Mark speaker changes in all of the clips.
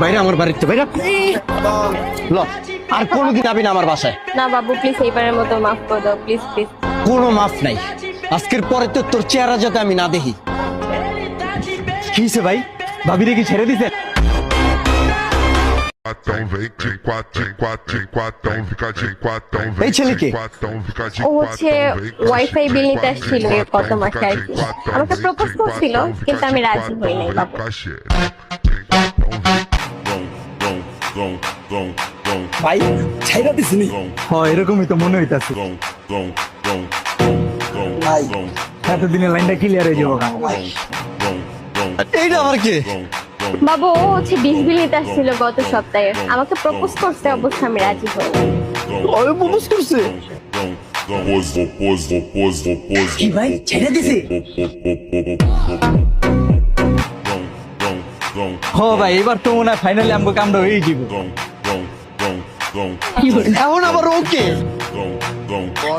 Speaker 1: বাইরে আমার বাড়িতে বাইরে ল আর কোনোদিন আবি না আমার বাসায়।
Speaker 2: না বাবু প্লিজ এইবারের মতো মাফ করে দাও প্লিজ প্লিজ।
Speaker 1: কোনো মাফ নাই, আজকের পরে তো তোর চেহারা যাতে আমি না দেখি। কি হইছে ভাই, ভাবি দেখি ছেড়ে দিছে? এই ছেলে কে?
Speaker 2: ও হচ্ছে ওয়াইফাই বিল নিতে আসছিল কত মাসে আর কি। আমাকে প্রপোজ করছিল কিন্তু আমি রাজি হই নাই বাবু।
Speaker 1: ভাই ছেড়ে দিছিনি?
Speaker 3: হ্যাঁ এরকমই তো মনে হইতাছে।
Speaker 1: ভাই
Speaker 3: এতদিনের লাইনটা ক্লিয়ার হয়ে যাবো।
Speaker 1: এইটা আবার কে?
Speaker 2: বাবু ও হচ্ছে 20 বিল নিতে আসছিল গত সপ্তাহে, আমাকে প্রপোজ করতে অবশ্য আমি রাজি হই।
Speaker 1: ওরে প্রপোজ করছে?
Speaker 3: কি ভাই ছেড়ে দিছে? হ ভাই এবার তো মনে হয় ফাইনালি আমগো কামটা হয়ে যাব।
Speaker 1: এখন আবার ওকে?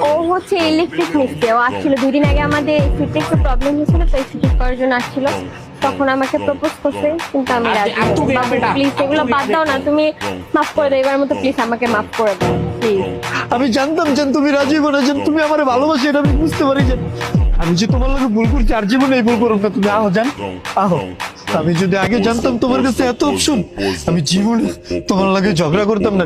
Speaker 2: ও হচ্ছে ইলেকট্রিক মিস্ত্রি, ও আসছিল 2 দিন আগে আমাদের ফিটে একটু প্রবলেম হয়েছিল তাই ঠিক করার জন্য আসছিল। তখন আমাকে প্রপোজ করছে কিন্তু আমি রাজি হই। বাবু প্লিজ এগুলো বাদ দাও না, তুমি মাফ করে দাও এবার মতো প্লিজ আমাকে মাফ করে দাও প্লিজ।
Speaker 1: আমি জানতাম যে তুমি রাজি বলে যে তুমি আমারে ভালোবাসি, এটা আমি বুঝতে পারি যে আমি যে তোমার লগে ভুল করছি আর জীবনে এই ভুল করব না। তুমি আহো জান আহো। আমি যদি আগে জানতাম তোমার কাছে এত অপশন, আমি জীবনে তোমার লগে ঝগড়া করতাম না।